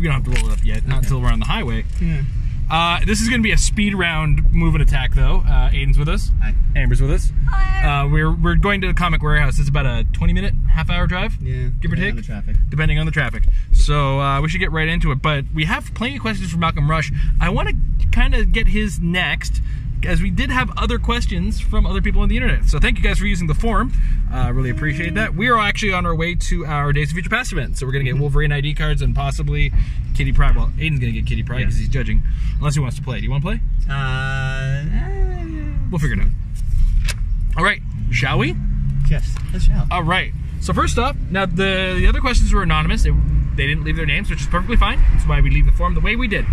we don't have to roll it up yet, not until we're on the highway. Yeah. This is going to be a speed round move and attack, though. Aiden's with us. Hi. Amber's with us. Hi. We're going to the comic warehouse. It's about a 20-minute, half-hour drive. Yeah. Give or take. On the traffic. Depending on the traffic. So we should get right into it. But we have plenty of questions from Malcolm Rush. I want to kind of get his next, as we did have other questions from other people on the internet. So thank you guys for using the forum. Really appreciate that. We are actually on our way to our Days of Future Past event. So we're going to get Wolverine ID cards and possibly Kitty Pryde. Well, Aiden's going to get Kitty Pryde because he's judging. Unless he wants to play. Do you want to play? We'll figure it out. All right. Shall we? Yes, let's shall. All right. So first up, now the other questions were anonymous. They didn't leave their names, which is perfectly fine. That's why we leave the forum the way we did.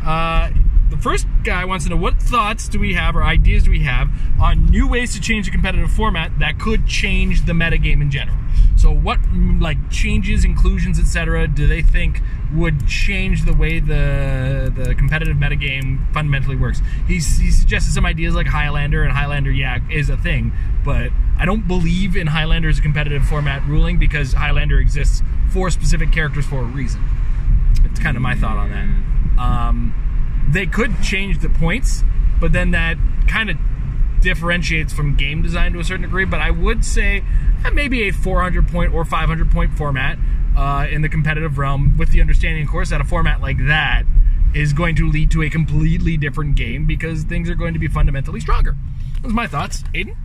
The first guy wants to know, what thoughts do we have or ideas do we have on new ways to change the competitive format that could change the metagame in general? So what changes, inclusions, etc. do they think would change the way the competitive metagame fundamentally works? He suggested some ideas like Highlander, and Highlander, is a thing, but I don't believe in Highlander as a competitive format ruling because Highlander exists for specific characters for a reason. It's kind of my thought on that. They could change the points, but then that kind of differentiates from game design to a certain degree. But I would say maybe a 400-point or 500-point format in the competitive realm, with the understanding, of course, that a format like that is going to lead to a completely different game because things are going to be fundamentally stronger. Those are my thoughts. Aden?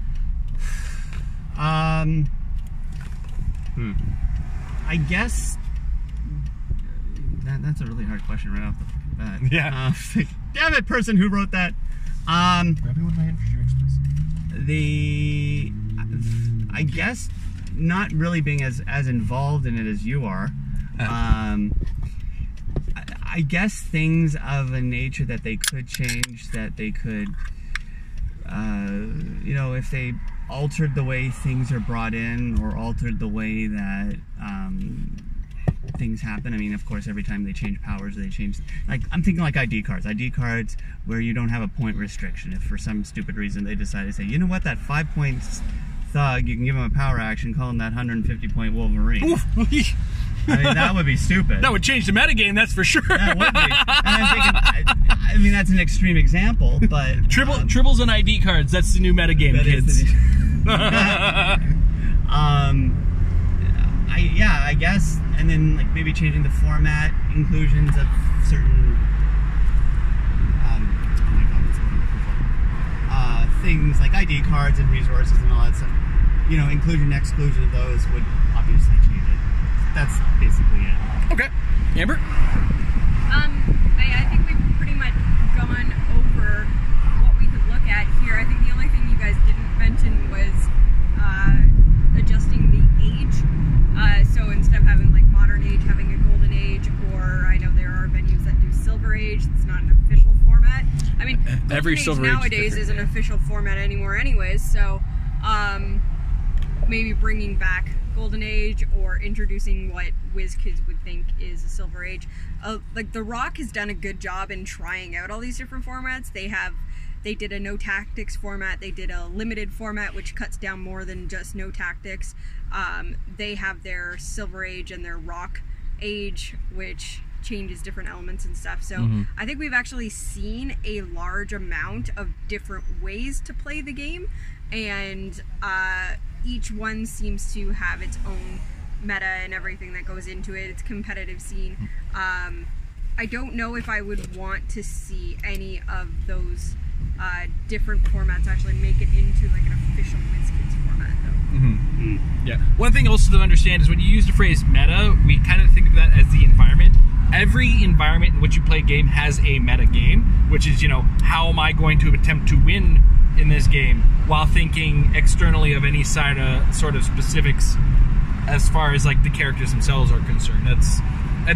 I guess that's a really hard question right off the bat. Yeah. Damn it, person who wrote that. Grabbing with my hand for you, I guess not really being as involved in it as you are. I guess things of a nature that they could change, that they could, if they altered the way things are brought in or altered the way that things happen. I mean, of course, every time they change powers, they change. I'm thinking like ID cards where you don't have a point restriction. If for some stupid reason they decide to say, you know what, that 5 points thug, you can give him a power action, call him that 150-point Wolverine. I mean, that would be stupid. That would change the metagame, that's for sure. That would be. And I'm thinking, I mean, that's an extreme example, but triples and ID cards. That's the new metagame, kids. I guess, and then maybe changing the format, inclusions of certain things like ID cards and resources and all that stuff. Inclusion, exclusion of those would obviously change it. That's basically it. Okay, Amber. I think we've pretty much gone over what we could look at here. I think the only thing you guys didn't mention was adjusting the age. So instead of having modern age, having a golden age, or I know there are venues that do silver age. It's not an official format. I mean, every silver age nowadays isn't an official format anymore, anyways. So maybe bringing back golden age or introducing what WizKids would think is a silver age. The Rock has done a good job in trying out all these different formats. They did a no tactics format. They did a limited format, which cuts down more than just no tactics. They have their silver age and their rock age, which changes different elements and stuff. So I think we've actually seen a large amount of different ways to play the game, and each one seems to have its own meta and everything that goes into it. It's competitive scene. I don't know if I would want to see any of those different formats actually make it into an official WizKids format, though. Yeah. One thing also to understand is when you use the phrase meta, we kind of think of that as the environment. Every environment in which you play a game has a meta game, which is, how am I going to attempt to win in this game while thinking externally of any sort of specifics as far as the characters themselves are concerned. That's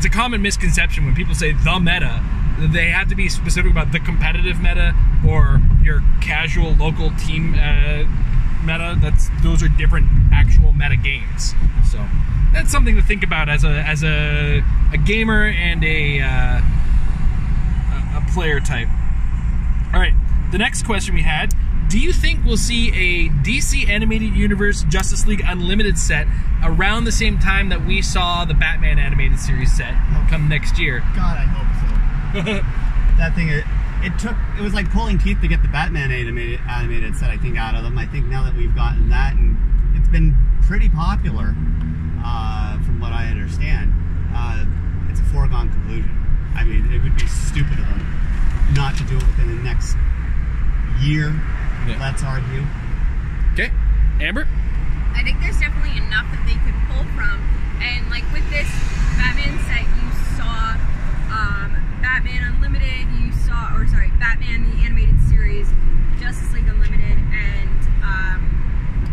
a common misconception when people say the meta. They have to be specific about the competitive meta or your casual local team meta. Those are different actual meta games. So that's something to think about as a gamer and a player type. All right, the next question we had. Do you think we'll see a DC Animated Universe Justice League Unlimited set around the same time that we saw the Batman animated series set come next year? God, I hope so. That thing, it was like pulling teeth to get the Batman animated set, I think, out of them. I think now that we've gotten that, and it's been pretty popular, from what I understand, it's a foregone conclusion. I mean, it would be stupid of them not to do it within the next year, let's argue. Okay. Amber? I think there's definitely enough that they could pull from. And like with this Batman set, you saw Batman Unlimited, Batman the Animated Series, Justice League Unlimited, and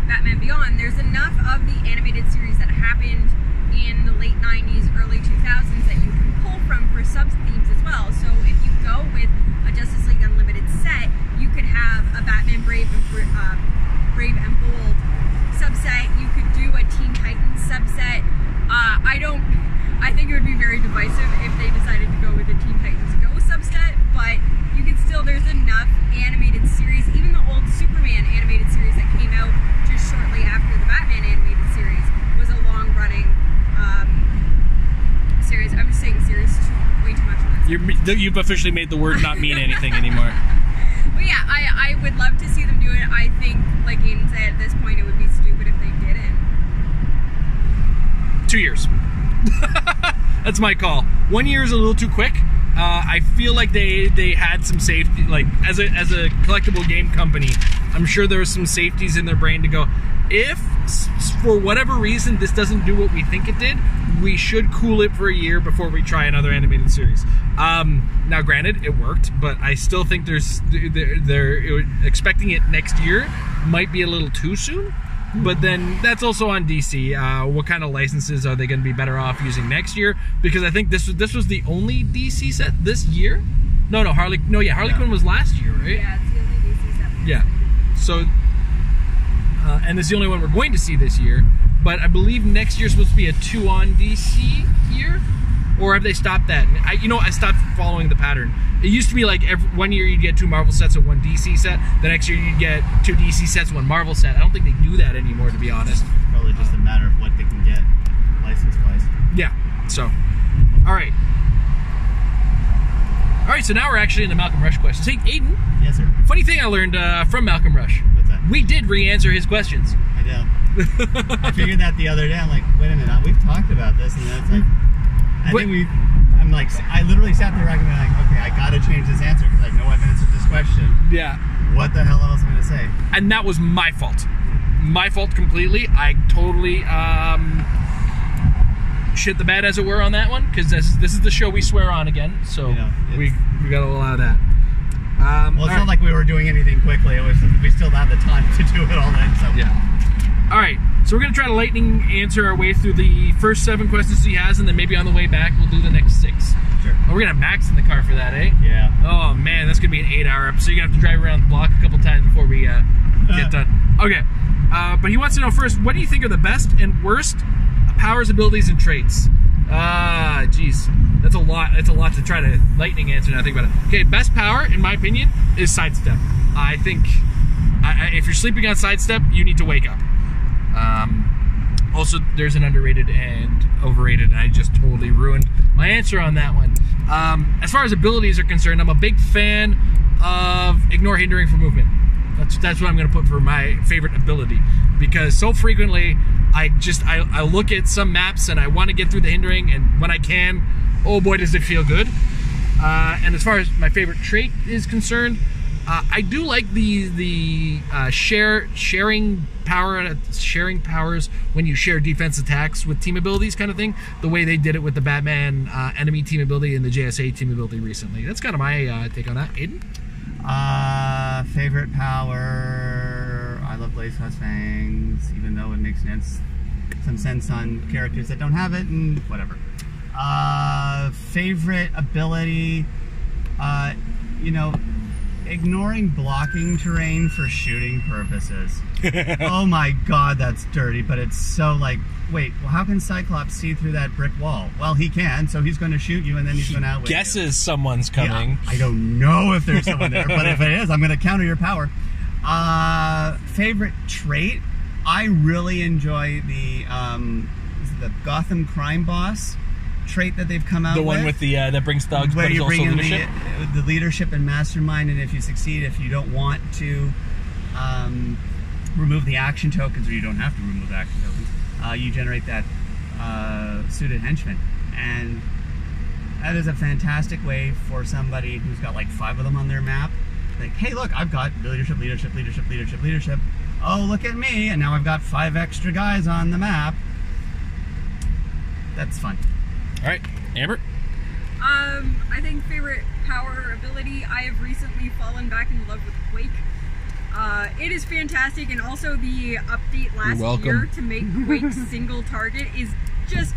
Batman Beyond. There's enough of the animated series that happened in the late 90s, early 2000s that you can pull from for sub-themes as well. So if you go with a Justice League Unlimited set, you could have a Batman Brave and Bold subset. You could do a Teen Titans subset. I think it would be very divisive if they decided to go with a Teen Titans Go subset, but you could still, there's enough animated series, even the old Superman animated series that came out just shortly after the Batman animated series was a long-running series. I'm just saying series, way too much of that. You've officially made the word not mean anything anymore. But yeah, I would love to see them do it. I think, like Aden said, at this point it would be stupid if they didn't. 2 years. That's my call. 1 year is a little too quick. I feel like they had some safety, like as a collectible game company, I'm sure there are some safeties in their brain to go, if for whatever reason this doesn't do what we think it did, we should cool it for a year before we try another animated series. Now granted, it worked, but I still think they're expecting it next year might be a little too soon. But then that's also on DC. What kind of licenses are they going to be better off using next year? Because I think this was the only DC set this year. Harley Quinn was last year, right? Yeah, it's the only DC set. Yeah. So, and it's the only one we're going to see this year. But I believe next year's supposed to be a 2-on DC year, or have they stopped that? I stopped following the pattern. It used to be like 1 year you'd get 2 Marvel sets and 1 DC set. The next year you'd get 2 DC sets, 1 Marvel set. I don't think they do that anymore, to be honest. Probably just a matter of what they can get license-wise. Yeah. So, all right. All right. So now we're actually in the Malcolm Rush questions. Hey, Aden. Yes, sir. Funny thing I learned from Malcolm Rush. What's that? We did re-answer his questions. I know. I figured that the other day. I'm like, wait a minute, we've talked about this, and then it's like, I literally sat there and like, okay, I gotta change this answer because I have no evidence of this question. Yeah. What the hell else am I gonna say? And that was my fault. My fault completely. I totally shit the bed, as it were, on that one, because this is the show we swear on again. So we gotta allow that. Well, it's not like we were doing anything quickly. It was, we still had the time to do it all then. So yeah. All right. So we're gonna try to lightning answer our way through the first 7 questions he has, and then maybe on the way back we'll do the next 6. Sure. Oh, we're gonna have Max in the car for that, eh? Yeah. Oh man, that's gonna be an 8-hour episode. You're gonna have to drive around the block a couple times before we get done. Okay. But he wants to know first, what do you think are the best and worst powers, abilities, and traits? Geez, that's a lot. That's a lot to try to lightning answer. Now think about it. Okay, best power, in my opinion, is sidestep. I think if you're sleeping on sidestep, you need to wake up. Also, there's an underrated and overrated, and I just totally ruined my answer on that one. As far as abilities are concerned, I'm a big fan of ignore hindering for movement. That's what I'm going to put for my favorite ability, because so frequently I look at some maps and I want to get through the hindering, and when I can, oh boy does it feel good. And as far as my favorite trait is concerned, I do like the sharing powers when you share defense attacks with team abilities kind of thing. The way they did it with the Batman enemy team ability and the JSA team ability recently. That's kind of my take on that. Aden? Favorite power, I love Blaze Fast Fangs, even though it makes some sense on characters that don't have it, and whatever. Favorite ability, ignoring blocking terrain for shooting purposes. Oh my god, that's dirty, but it's so like, wait, well, how can Cyclops see through that brick wall? Well, he can, so he's going to shoot you and then he's going to outwit you. Guesses someone's coming. Yeah, I don't know if there's someone there, but if it is, I'm going to counter your power. Favorite trait? I really enjoy the Gotham Crime Boss trait that they've come out with. The one with the that brings thugs, where but is you also bring in leadership. the leadership and mastermind, and if you succeed, if you don't want to remove the action tokens, or you don't have to remove the action tokens, you generate that suited henchman. And that is a fantastic way for somebody who's got like 5 of them on their map. Like, hey, look, I've got leadership. Oh, look at me, and now I've got 5 extra guys on the map. That's fun. All right, Amber? I think favorite power ability, I have recently fallen back in love with Quake. It is fantastic, and also the update last year to make Quake single target is just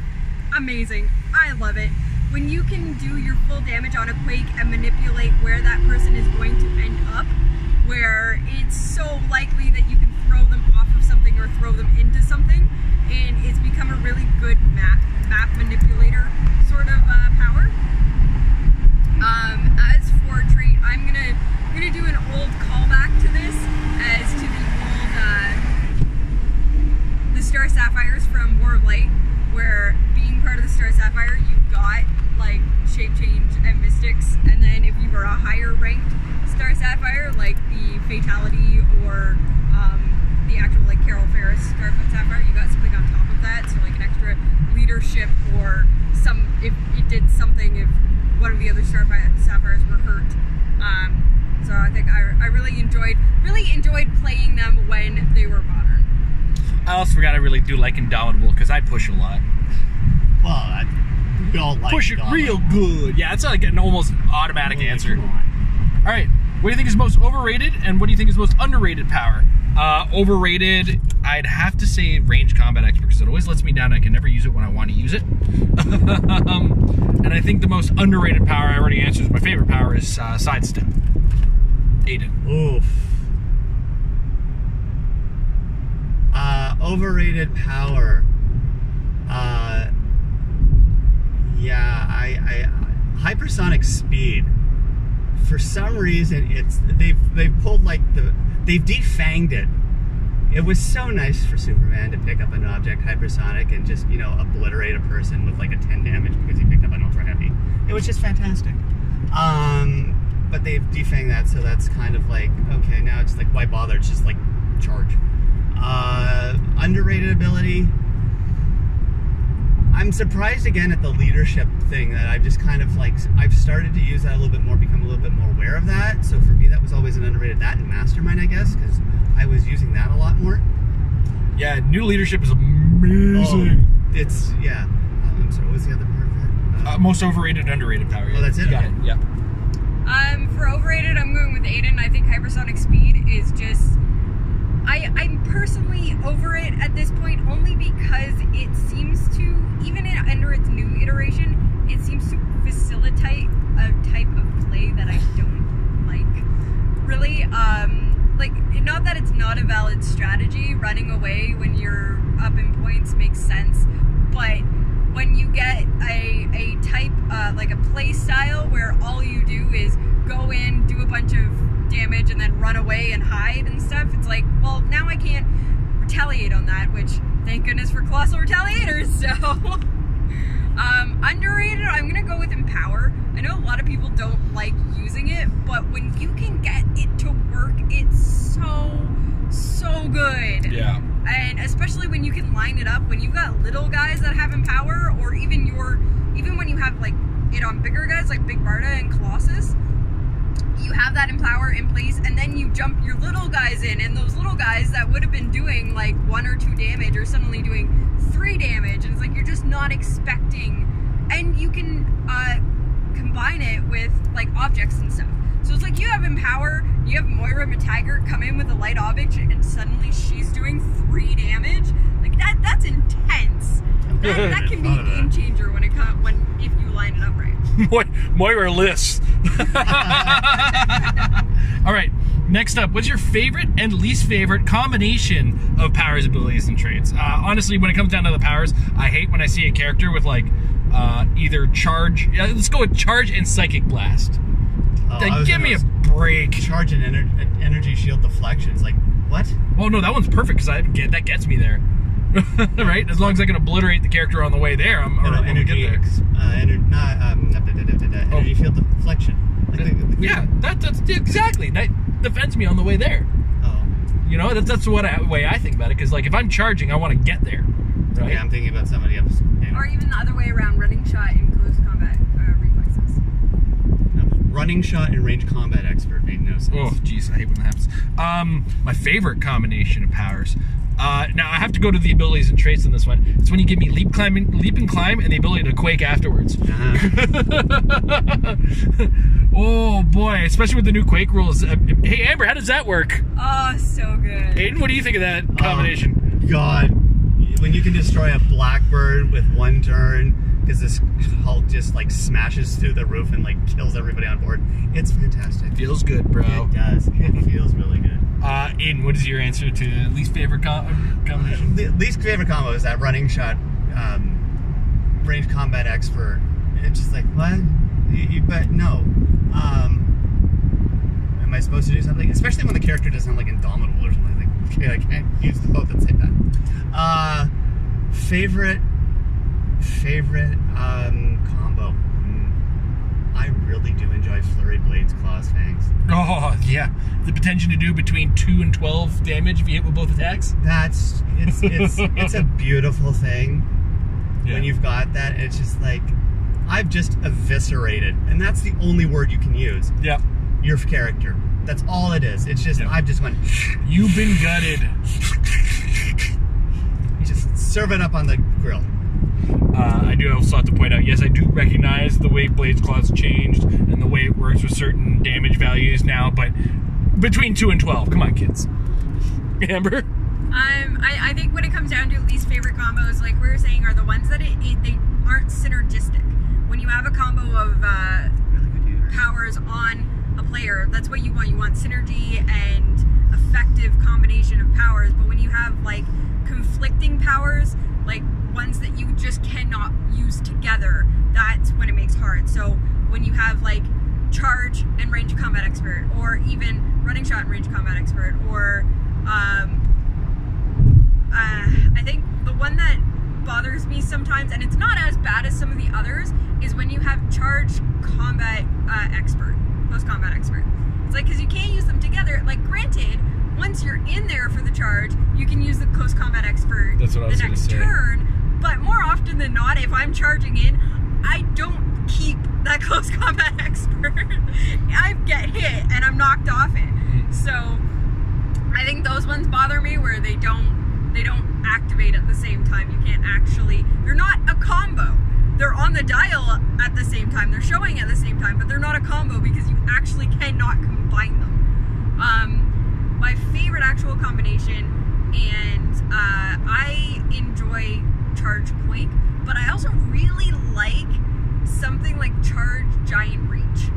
amazing. I love it. When you can do your full damage on a Quake and manipulate where that person is going to end up, where it's so likely that you can throw them off of something or throw them into something, and it's become a really good map manipulator sort of power. As for trait, I'm gonna do an old callback to this, as to the old the Star Sapphires from War of Light, where being part of the Star Sapphire, you got like shape change and mystics, and then if you were a higher ranked Star Sapphire, like the Fatality or the actual like Carol Ferris Starfoot Sapphire, you got something on top of that, so like an extra leadership, or if it did something if one of the other Star Sapphires were hurt. So I think I really enjoyed playing them when they were modern. I also forgot I really do like Indomitable because I push a lot. Well, we all like push it real good. Yeah, it's like an almost automatic answer. All right, what do you think is most overrated, and what do you think is most underrated power? Overrated, I'd have to say range combat expert, because it always lets me down. I can never use it when I want to use it. And I think the most underrated power, I already answered, my favorite power is sidestep. Aden. Oof. Overrated power. Yeah, I hypersonic speed. For some reason, they've pulled like they've defanged it. It was so nice for Superman to pick up an object hypersonic and just, you know, obliterate a person with like a 10 damage because he picked up an ultra heavy. It was just fantastic. But they've defanged that, so that's kind of like, okay, now it's like, why bother? It's just like charge. Underrated ability. I'm surprised again at the leadership thing, that I've just kind of like, I've started to use that a little bit more, become a little bit more aware of that. So for me, that was always an underrated, that and Mastermind, I guess, because I was using that a lot more. Yeah, new leadership is amazing. Oh, it's, yeah. I'm sorry, what's the other part of that? Most overrated, underrated power. Oh, that's it? You got Okay. it, yeah. For overrated, I'm going with Aden. I think hypersonic speed is just... I'm personally over it at this point, only because it seems to, even under its new iteration, it seems to facilitate a type of play that I don't like. Really, like, not that it's not a valid strategy, running away when you're up in points makes sense, but when you get a type, like a play style where all you do is go in, do a bunch of damage, and then run away and hide and stuff, it's like, well, now I can't retaliate on that, which, thank goodness for Colossal Retaliators, so... underrated, I'm gonna go with Empower. I know a lot of people don't like using it, but when you can get it to work, it's so good. Yeah. And especially when you can line it up, when you've got little guys that have Empower, or even when you have like it on bigger guys like Big Barda and Colossus, you have that Empower in place, and then you jump your little guys in, and those little guys that would have been doing like 1 or 2 damage are suddenly doing 3 damage, and it's like you're just not expecting, and you can combine it with like objects and stuff. So it's like you have Empower, you have Moira McTaggart come in with a light object, and suddenly she's doing 3 damage. Like that's intense. That can be a game changer when if you line it up right. Moira lists. All right, next up, what's your favorite and least favorite combination of powers, abilities, and traits? Honestly, when it comes down to the powers, I hate when I see a character with like either charge. Let's go with charge and psychic blast. Like, give me a break. Charge and energy shield deflection. It's like, what? Well, no, that one's perfect because that gets me there. Right? As long as I can obliterate the character on the way there, energy field deflection. Yeah, that's exactly. That defends me on the way there. Oh. You know, that's the way I think about it. Because, like, if I'm charging, I want to get there. Right? Yeah, I'm thinking about somebody else. Or even the other way around, running shot in close combat reflexes. No, running shot and range combat expert made no sense. Oh, jeez, I hate when that happens. My favorite combination of powers. Now, I have to go to the abilities and traits on this one. It's when you give me leap and climb, and the ability to quake afterwards. Oh, boy. Especially with the new quake rules. Hey, Amber, how does that work? Oh, so good. Aiden, what do you think of that combination? Oh, God. When you can destroy a blackbird with one turn, because this Hulk just, like, smashes through the roof and, like, kills everybody on board. It's fantastic. Feels good, bro. It does. It feels really good. Aiden, what is your answer to least favorite combination? Least favorite combo is that running shot, range combat expert. It's just like, what? But no. Am I supposed to do something? Especially when the character doesn't have, like, Indomitable or something. Like, okay, I can't use the both at the same time. Favorite combo. I really do enjoy Flurry Blades, Claws, Fangs. Oh, yeah. The potential to do between 2 and 12 damage if you hit with both attacks. It's a beautiful thing. Yeah. When you've got that. It's just like, I've just eviscerated. And that's the only word you can use. Yeah. Your character. That's all it is. It's just, yeah. I've just went. You've been gutted. Just serve it up on the grill. I do also have to point out, yes, I do recognize the way Blade's Claws changed and the way it works with certain damage values now, but between 2 and 12, come on, kids. Amber? I think when it comes down to least favorite combos, like we were saying, are the ones that they aren't synergistic. When you have a combo of powers on a player, that's what you want. You want synergy and effective combination of powers, but when you have, like, conflicting powers, like ones that you just cannot use together, that's when it makes hard. So when you have, like, charge and range combat expert, or even running shot and range combat expert, or I think the one that bothers me sometimes, and it's not as bad as some of the others, is when you have charge combat expert, close combat expert. It's like, because you can't use them together. Like, granted, once you're in there for the charge, you can use the close combat expert the next turn, but more often than not, if I'm charging in, I don't keep that close combat expert. I get hit and I'm knocked off it. So I think those ones bother me, where they don't activate at the same time. You can't actually, they're not a combo. They're on the dial at the same time, they're showing at the same time, but they're not a combo because you actually cannot combine them. My favorite actual combination, and I enjoy Charge Quake, but I also really like something like Charge Giant Reach.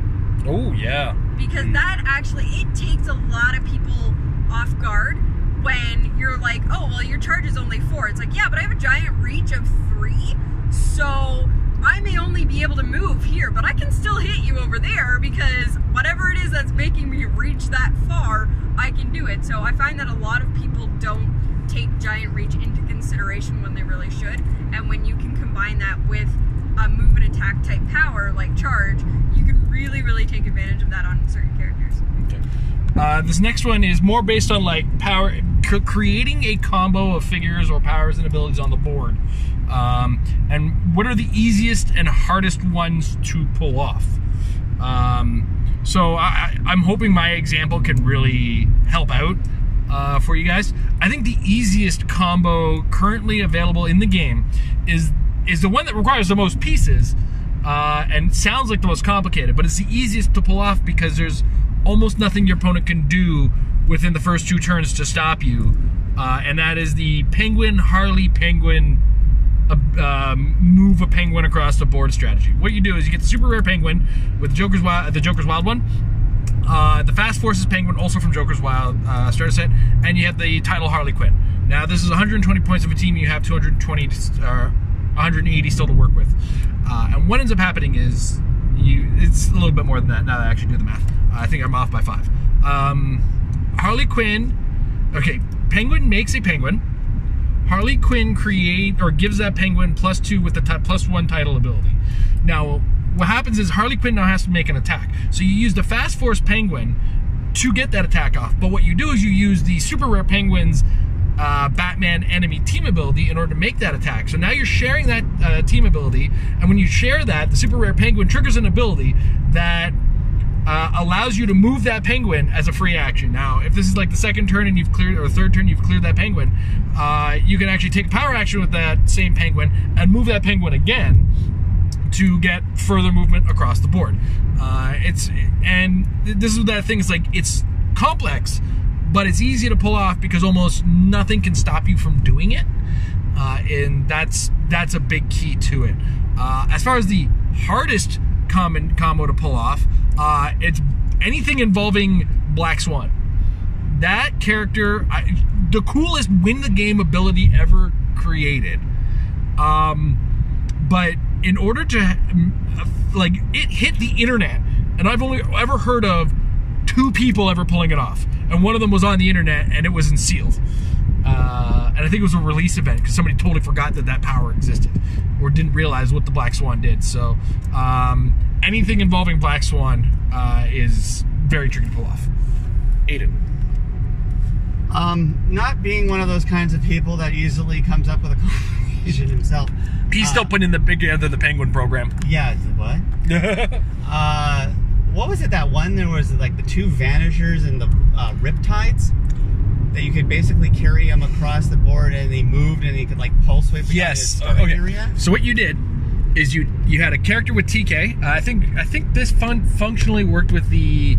Oh, yeah. Because that actually, it takes a lot of people off guard when you're like, oh, well, your charge is only 4. It's like, yeah, but I have a giant reach of 3, so I may only be able to move here, but I can still hit you over there, because whatever it is that's making me reach that far, I can do it. So I find that a lot of people don't take giant reach into consideration when they really should, and when you can combine that with a move and attack type power like charge, you can really, really take advantage of that on certain characters. Okay. This next one is more based on, like, power, creating a combo of figures or powers and abilities on the board. And what are the easiest and hardest ones to pull off? So I'm hoping my example can really help out for you guys. I think the easiest combo currently available in the game is the one that requires the most pieces, and sounds like the most complicated, but it's the easiest to pull off because there's almost nothing your opponent can do within the first 2 turns to stop you, and that is the Penguin, Harley, Penguin, move a penguin across the board strategy. What you do is you get the super rare penguin with the Joker's Wild one, the Fast Forces penguin, also from Joker's Wild starter set, and you have the title Harley Quinn. Now, this is 120 points of a team. You have 180 still to work with. And what ends up happening is it's a little bit more than that now that I actually do the math. I think I'm off by 5. Harley Quinn. Okay, Penguin makes a penguin. Harley Quinn gives that penguin +2 with the +1 title ability. Now, what happens is Harley Quinn now has to make an attack. So you use the Fast Force Penguin to get that attack off. But what you do is you use the Super Rare Penguin's Batman enemy team ability in order to make that attack. So now you're sharing that team ability, and when you share that, the Super Rare Penguin triggers an ability that allows you to move that penguin as a free action. Now, if this is like the second turn and you've cleared, or third turn you've cleared that penguin, you can actually take a power action with that same penguin and move that penguin again to get further movement across the board. And this is that thing. It's like, it's complex, but it's easy to pull off because almost nothing can stop you from doing it. And that's a big key to it. As far as the hardest combo to pull off, it's anything involving Black Swan. That character, the coolest win the game ability ever created. But in order to, like, it hit the internet, and I've only ever heard of 2 people ever pulling it off, and one of them was on the internet, and it was in sealed. And I think it was a release event because somebody totally forgot that power existed, or didn't realize what the Black Swan did. So anything involving Black Swan is very tricky to pull off. Aden. Not being one of those kinds of people that easily comes up with a combination himself. He's still putting the Penguin program. Yeah, what? What was it, that one? There was like the 2 Vanishers and the Riptides that you could basically carry them across the board, and they moved, and they could like pulse wave. Yes. Okay. Area. So what you did is you had a character with TK. I think this functionally worked with the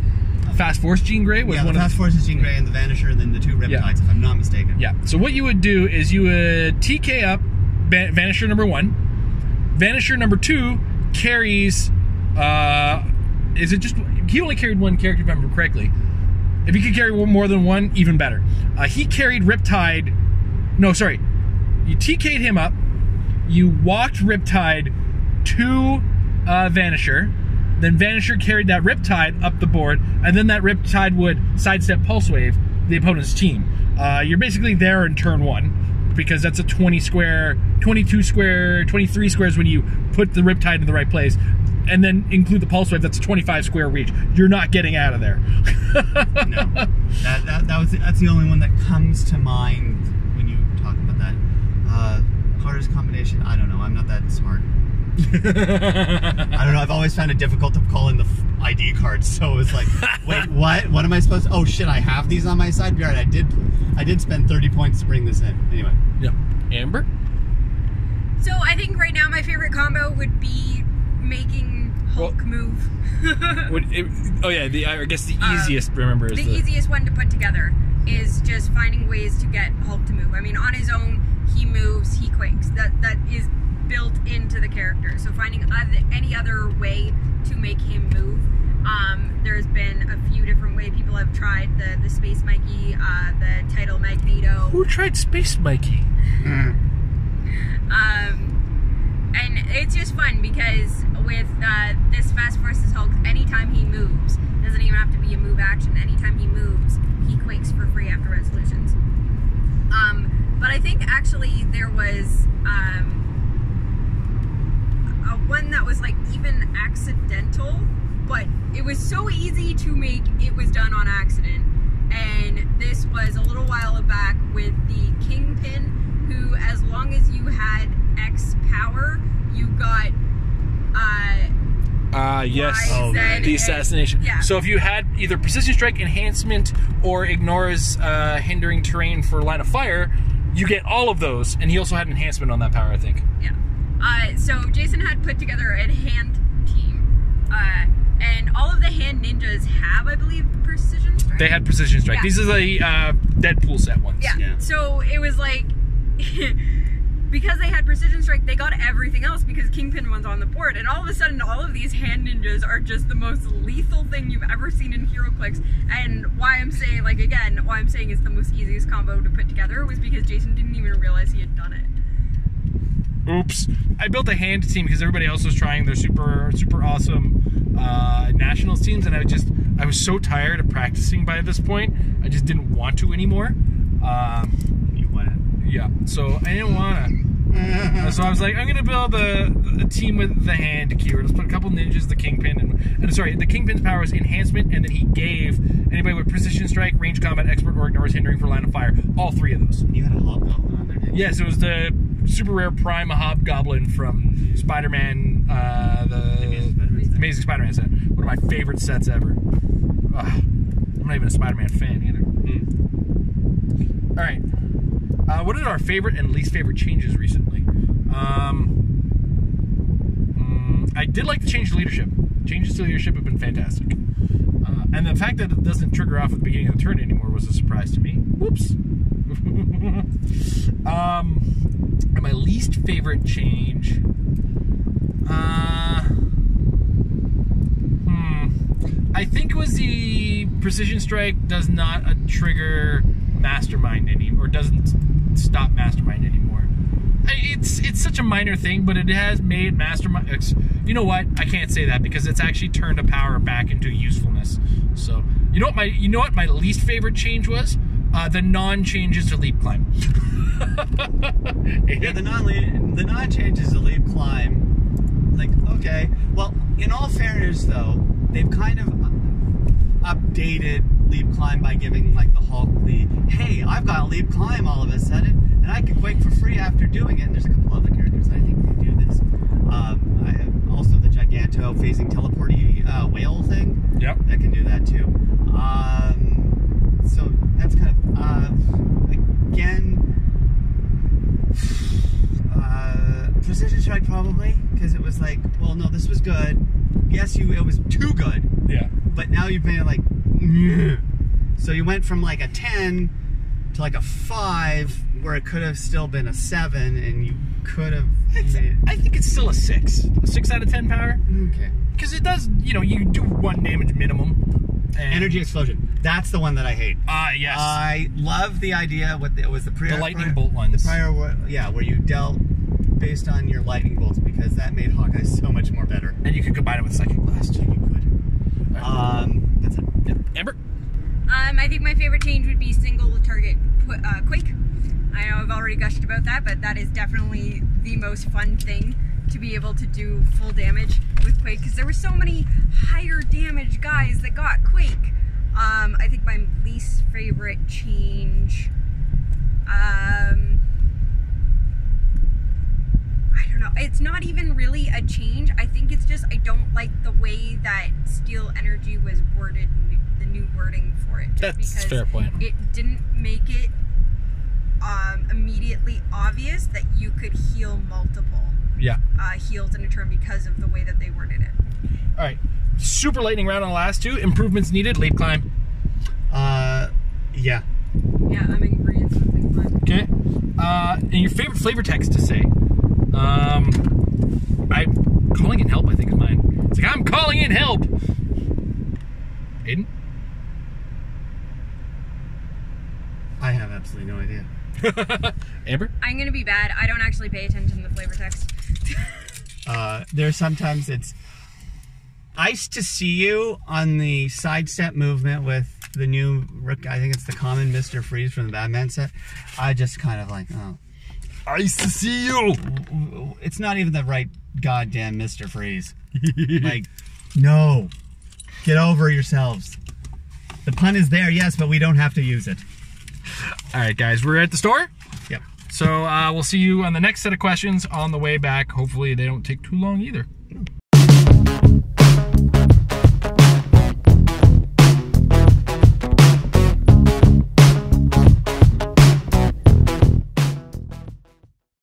Fast Force Jean Grey. Was one the Fast Force is Jean Grey and the Vanisher, and then the 2 Riptides, if I'm not mistaken. Yeah. So what you would do is you would TK up Vanisher number 1. Vanisher number 2 carries. Is it just he only carried 1 character if I remember correctly? If he could carry more than 1, even better. He carried Riptide. No, sorry. You TK'd him up. You walked Riptide to Vanisher. Then Vanisher carried that Riptide up the board, and then that Riptide would sidestep Pulse Wave the opponent's team. You're basically there in turn 1, because that's a 20 square, 22 square, 23 squares when you put the Riptide in the right place. And then include the Pulse Wave, that's a 25 square reach. You're not getting out of there. No. That's the only one that comes to mind when you talk about that. Hardest combination, I don't know. I'm not that smart. I don't know. I've always found it difficult to call in the ID cards. So it's like, wait, what? What am I supposed to? Oh shit! I have these on my side. Right, I did spend 30 points to bring this in. Anyway. Yeah. Amber. So I think right now my favorite combo would be making Hulk move. I guess the easiest. Remember, is the easiest one to put together is just finding ways to get Hulk to move. I mean, on his own, he moves, he quakes. That is built into the character. So finding any other way to make him move. There's been a few different ways people have tried the Space Mikey, the Title Magneto. Who tried Space Mikey? And it's just fun because with this Fast versus Hulk, anytime he moves, doesn't even have to be a move action. Anytime he moves, he quakes for free after resolutions. But I think actually there was one that was like even accidental, but it was so easy to make it was done on accident. And this was a little while back with the Kingpin, who as long as you had X power, you got yes. The assassination. Yeah. So if you had either Precision Strike, Enhancement, or Ignores hindering terrain for line of fire, you get all of those. And he also had Enhancement on that power, I think. Yeah. So Jason had put together a hand team. And all of the hand ninjas have, I believe, Precision Strike. They had Precision Strike. Yeah. These are the Deadpool set ones. Yeah. So it was like, because they had Precision Strike, they got everything else because Kingpin was on the board. And all of a sudden, all of these hand ninjas are just the most lethal thing you've ever seen in Heroclix. And why I'm saying, like, again, why I'm saying it's the most easiest combo to put together was because Jason didn't even realize he had done it. Oops. I built a hand team because everybody else was trying their super awesome nationals teams, and I was so tired of practicing by this point. I just didn't want to anymore. You want it? Yeah. So I didn't want to. So I was like, I'm gonna build a team with the hand keyword. Let's put a couple ninjas, the kingpin, and sorry, the kingpin's power is enhancement, and then he gave anybody with precision strike, range combat, expert, or ignores hindering for line of fire. All 3 of those. You had a hobgoblin on there, didn't you? Yes, it was the super rare prime hobgoblin from Spider-Man, the Amazing Spider-Man set. One of my favorite sets ever. I'm not even a Spider-Man fan either. All right. What are our favorite and least favorite changes recently? I did like the change to leadership. Changes to leadership have been fantastic. And the fact that it doesn't trigger off at the beginning of the turn anymore was a surprise to me. Whoops. And my least favorite change... I think it was the precision strike does not trigger mastermind anymore, or doesn't stop mastermind anymore. It's such a minor thing, but it has made mastermind. You know what? I can't say that because it's actually turned a power back into usefulness. So you know what my least favorite change was? The non-changes to leap climb. Yeah, the non-changes to leap climb. Like, okay. Well, in all fairness, though, they've kind of updated leap climb by giving like the Hulk the, hey, I've got leap climb all of a sudden, and I can quake for free after doing it. And there's a couple other characters I think can do this. I have also the Giganto phasing teleporty whale thing. Yep. That can do that too. So that's kind of again. Precision strike probably, because it was like, well, no, this was good. Yes, it was too good. Yeah. But now you've made it like, meh. So you went from like a 10 to like a 5, where it could have still been a 7, and you could have made... I think it's still a 6. A 6 out of 10 power. Okay. Because it does, you do 1 damage minimum. And Energy explosion. That's the one that I hate. Yes. I love the idea. It was the lightning bolt ones. The prior, where you dealt based on your lightning bolts, because that made Hawkeye so much more better. And you could combine it with Psychic Blast. You could. That's it. Yeah. Amber? I think my favorite change would be single target Quake. I know I've already gushed about that, but that is definitely the most fun thing, to be able to do full damage with Quake, because there were so many higher damage guys that got Quake. I think my least favorite change, I don't know, it's not even really a change. I think it's just I don't like the way that Steel Energy was worded, the new wording for it. Just That's a fair point. It didn't make it immediately obvious that you could heal multiple heals in a turn because of the way that they worded it. All right. Super lightning round on the last 2. Improvements needed. Leap climb. Yeah. Yeah, I'm in agreement with leap climb. Okay. And your favorite flavor text to say? I'm calling in help, I think is mine. It's like, I'm calling in help. Aden? I have absolutely no idea. Amber? I'm gonna be bad. I don't actually pay attention to the flavor text. There's sometimes it's nice to see you on the sidestep movement with the new, I think it's the common Mr. Freeze from the Batman set. I just kind of like, oh. Nice to see you. It's not even the right goddamn Mr. Freeze. Like, no. Get over yourselves. The pun is there, yes, but we don't have to use it. All right, guys, we're at the store. Yep. So we'll see you on the next set of questions on the way back. Hopefully they don't take too long either.